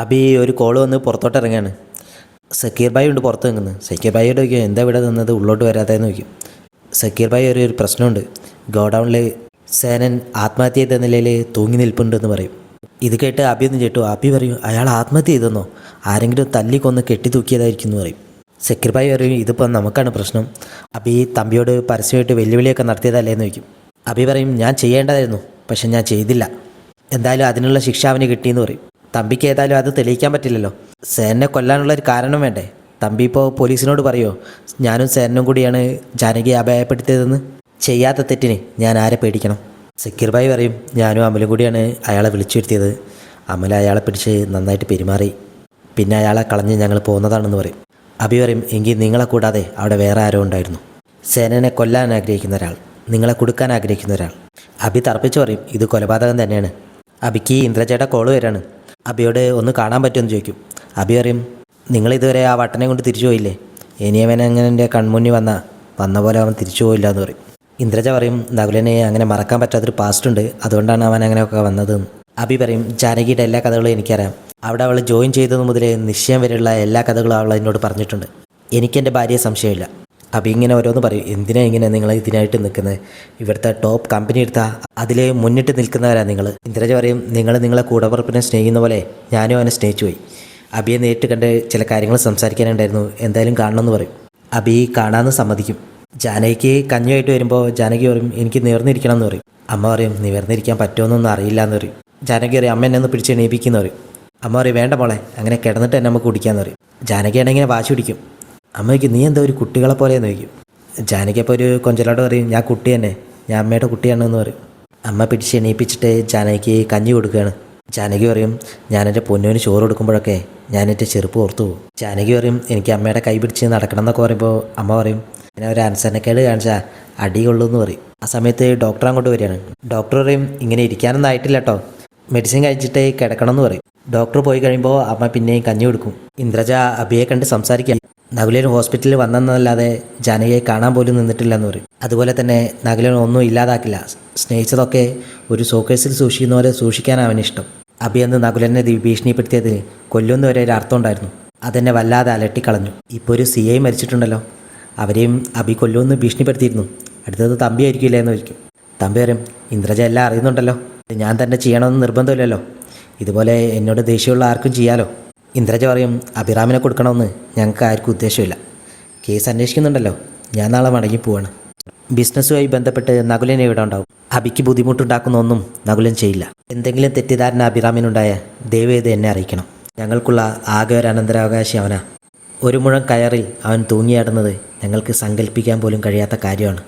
അബി ഒരു കോള് വന്ന് പുറത്തോട്ട് ഇറങ്ങുകയാണ്. സക്കീർ ഭായി ഉണ്ട് പുറത്ത് നിൽക്കുന്നത്. സക്കീർ ഭായിയോട് ചോദിക്കും, എന്താ ഇവിടെ നിന്നത്, ഉള്ളോട്ട് വരാതെന്ന് ചോദിക്കും. സക്കീർ ഭായി ഒരു പ്രശ്നമുണ്ട്, ഗോഡൗണിൽ സേനൻ ആത്മഹത്യ ചെയ്ത നിലയിൽ തൂങ്ങി നിൽപ്പുണ്ടെന്ന് പറയും. ഇത് കേട്ട് അബി ഒന്ന് ചേട്ടു. അബി പറയും, അയാൾ ആത്മഹത്യ ചെയ്തെന്നോ, ആരെങ്കിലും തല്ലിക്കൊന്ന് കെട്ടി തൂക്കിയതായിരിക്കും എന്ന് പറയും. സക്കീർ ഭായി പറയും, ഇതിപ്പോൾ നമുക്കാണ് പ്രശ്നം. അബി തമ്പിയോട് പരസ്യമായിട്ട് വെല്ലുവിളിയൊക്കെ നടത്തിയതല്ലേ എന്ന് ചോദിക്കും. അബി പറയും, ഞാൻ ചെയ്യേണ്ടതായിരുന്നു, പക്ഷെ ഞാൻ ചെയ്തില്ല. എന്തായാലും അതിനുള്ള ശിക്ഷ അവന് കിട്ടിയെന്ന് പറയും. തമ്പിക്ക് ഏതായാലും അത് തെളിയിക്കാൻ പറ്റില്ലല്ലോ. സേനനെ കൊല്ലാനുള്ളൊരു കാരണം വേണ്ടേ? തമ്പി ഇപ്പോൾ പോലീസിനോട് പറയുമോ ഞാനും സേനനും കൂടിയാണ് ജാനകിയെ അപായപ്പെടുത്തിയതെന്ന്? ചെയ്യാത്ത തെറ്റിന് ഞാൻ ആരെ പേടിക്കണം? സക്കീർ ഭായി പറയും, ഞാനും അമലും കൂടിയാണ് അയാളെ വിളിച്ചു വരുത്തിയത്. അമല അയാളെ പിടിച്ച് നന്നായിട്ട് പെരുമാറി, പിന്നെ അയാളെ കളഞ്ഞ് ഞങ്ങൾ പോകുന്നതാണെന്ന് പറയും. അബി പറയും, എങ്കിൽ നിങ്ങളെ കൂടാതെ അവിടെ വേറെ ആരോ ഉണ്ടായിരുന്നു. സേനനെ കൊല്ലാൻ ആഗ്രഹിക്കുന്ന ഒരാൾ, നിങ്ങളെ കൊടുക്കാൻ ആഗ്രഹിക്കുന്ന ഒരാൾ. അബി തറപ്പിച്ച് പറയും, ഇത് കൊലപാതകം തന്നെയാണ്. അബിക്ക് ഇന്ദ്രചേട്ട കോള് വരാണ്. അബിയോട് ഒന്ന് കാണാൻ പറ്റുമെന്ന് ചോദിക്കും. അബി പറയും, നിങ്ങളിതുവരെ ആ വട്ടനെ കൊണ്ട് തിരിച്ചു പോയില്ലേ, ഇനി അവൻ അങ്ങനെ എൻ്റെ കൺമുന്നിൽ വന്ന പോലെ അവൻ തിരിച്ചു പോയില്ല എന്ന് പറയും. ഇന്ദ്രജ പറയും, നകുലനെ അങ്ങനെ മറക്കാൻ പറ്റാത്തൊരു പാസ്റ്റ് ഉണ്ട്, അതുകൊണ്ടാണ് അവൻ അങ്ങനെയൊക്കെ വന്നതെന്ന്. അബി പറയും, ജാനകിയുടെ എല്ലാ കഥകളും എനിക്കറിയാം. അവിടെ അവൾ ജോയിൻ ചെയ്തത് മുതൽ നിശ്ചയം വരെയുള്ള എല്ലാ കഥകളും അവൾ എന്നോട് പറഞ്ഞിട്ടുണ്ട്. എനിക്കെൻ്റെ ഭാര്യയെ സംശയമില്ല. അബി ഇങ്ങനെ ഓരോന്ന് പറയും, എന്തിനാ ഇങ്ങനെ നിങ്ങൾ ഇതിനായിട്ട് നിൽക്കുന്നത്? ഇവിടുത്തെ ടോപ്പ് കമ്പനി എടുത്താൽ അതിൽ മുന്നിട്ട് നിൽക്കുന്നവരാണ് നിങ്ങൾ. ഇന്ദ്രജ പറയും, നിങ്ങളെ കൂടപ്പുറപ്പിനെ സ്നേഹിക്കുന്ന പോലെ ഞാനും അവനെ സ്നേഹിച്ചു പോയി. അബിയെ നേരിട്ട് കണ്ട് ചില കാര്യങ്ങൾ സംസാരിക്കാനുണ്ടായിരുന്നു, എന്തായാലും കാണണമെന്ന് പറയും. അബി കാണാമെന്ന് സമ്മതിക്കും. ജാനകിക്ക് കഞ്ഞുമായിട്ട് വരുമ്പോൾ ജാനകി പറയും, എനിക്ക് നിവർന്നിരിക്കണം എന്ന് പറയും. അമ്മ പറയും, നിവർന്നിരിക്കാൻ പറ്റുമെന്നൊന്നും അറിയില്ല എന്ന് പറയും. ജാനകി പറയും, അമ്മ എന്നെ ഒന്ന് പിടിച്ച് എണീപ്പിക്കുന്നു പറയും. അമ്മ പറയും, വേണ്ട മോളെ, അങ്ങനെ കിടന്നിട്ട് തന്നെ നമുക്ക് കുടിക്കാമെന്ന് പറയും. ജാനകി ആണെങ്കിൽ വാശി പിടിക്കും. അമ്മയ്ക്ക്, നീ എന്താ ഒരു കുട്ടികളെ പോലെയെന്ന് ചോദിക്കും. ജാനകി അപ്പോൾ ഒരു കൊഞ്ചലോട് പറയും, ഞാൻ കുട്ടി തന്നെ, ഞാൻ അമ്മയുടെ കുട്ടിയാണെന്ന് പറയും. അമ്മ പിടിച്ച് എണീപ്പിച്ചിട്ട് ജാനകിക്ക് കഞ്ഞി കൊടുക്കുകയാണ്. ജാനകി പറയും, ഞാൻ എൻ്റെ പൊന്നുവിന് ചോറ് കൊടുക്കുമ്പോഴൊക്കെ ഞാൻ എൻ്റെ ചെറുപ്പ് ഓർത്തു പോകും. ജാനകി പറയും, എനിക്ക് അമ്മയുടെ കൈ പിടിച്ച് നടക്കണം എന്നൊക്കെ പറയുമ്പോൾ അമ്മ പറയും, പിന്നെ ഒരു അനുസരണക്കേട് കാണിച്ചാൽ അടിയുള്ളൂ എന്ന് പറയും. ആ സമയത്ത് ഡോക്ടർ അങ്ങോട്ട് വരികയാണ്. ഡോക്ടർ പറയും, ഇങ്ങനെ ഇരിക്കാനൊന്നും ആയിട്ടില്ല കേട്ടോ, മെഡിസിൻ കഴിച്ചിട്ട് കിടക്കണം എന്ന് പറയും. ഡോക്ടർ പോയി കഴിയുമ്പോൾ അമ്മ പിന്നെയും കഞ്ഞി കൊടുക്കും. ഇന്ദ്രജ അബിയെ കണ്ട് സംസാരിക്കാം. നകുലൻ ഹോസ്പിറ്റലിൽ വന്നെന്നല്ലാതെ ജാനകിയെ കാണാൻ പോലും നിന്നിട്ടില്ലെന്ന് പറയും. അതുപോലെ തന്നെ നകുലൻ ഒന്നും ഇല്ലാതാക്കില്ല, സ്നേഹിച്ചതൊക്കെ ഒരു ഷോക്കേസിൽ സൂക്ഷിക്കുന്ന പോലെ സൂക്ഷിക്കാനാണ് അവനിഷ്ടം. അബി അന്ന് നകുലനെ ഭീഷണിപ്പെടുത്തിയതിന് കൊല്ലുന്ന വരെ ഒരു അർത്ഥം ഉണ്ടായിരുന്നു. അതെന്നെ വല്ലാതെ അലട്ടിക്കളഞ്ഞു. ഇപ്പോൾ ഒരു CI മരിച്ചിട്ടുണ്ടല്ലോ, അവരെയും അബി കൊല്ലുമെന്ന് ഭീഷണിപ്പെടുത്തിയിരുന്നു. അടുത്തത് തമ്പി ആയിരിക്കില്ലേ എന്ന് ചോദിക്കും. തമ്പി പറയും, ഇന്ദ്രജ എല്ലാം അറിയുന്നുണ്ടല്ലോ, ഞാൻ തന്നെ ചെയ്യണമെന്ന് നിർബന്ധമില്ലല്ലോ, ഇതുപോലെ എന്നോട് ദേഷ്യമുള്ള ആർക്കും ചെയ്യാലോ. ഇന്ദ്രജ പറയും, അഭിറാമിനെ കൊടുക്കണമെന്ന് ഞങ്ങൾക്ക് ആർക്കും ഉദ്ദേശമില്ല. കേസ് അന്വേഷിക്കുന്നുണ്ടല്ലോ, ഞാൻ നാളെ മടങ്ങി പോവാണ്. ബിസിനസ്സുമായി ബന്ധപ്പെട്ട് നകുലൻ ഇവിടെ ഉണ്ടാവും. അബിക്ക് ബുദ്ധിമുട്ടുണ്ടാക്കുന്ന ഒന്നും നകുലൻ ചെയ്യില്ല. എന്തെങ്കിലും തെറ്റിദ്ധാരണ അഭിറാമിനുണ്ടായ ദയവേത് എന്നെ അറിയിക്കണം. ഞങ്ങൾക്കുള്ള ആകെ ഒരു അനന്തരാവകാശി അവനാ. ഒരു മുഴം കയറിൽ അവൻ തൂങ്ങിയാടുന്നത് ഞങ്ങൾക്ക് സങ്കല്പിക്കാൻ പോലും കഴിയാത്ത കാര്യമാണ്.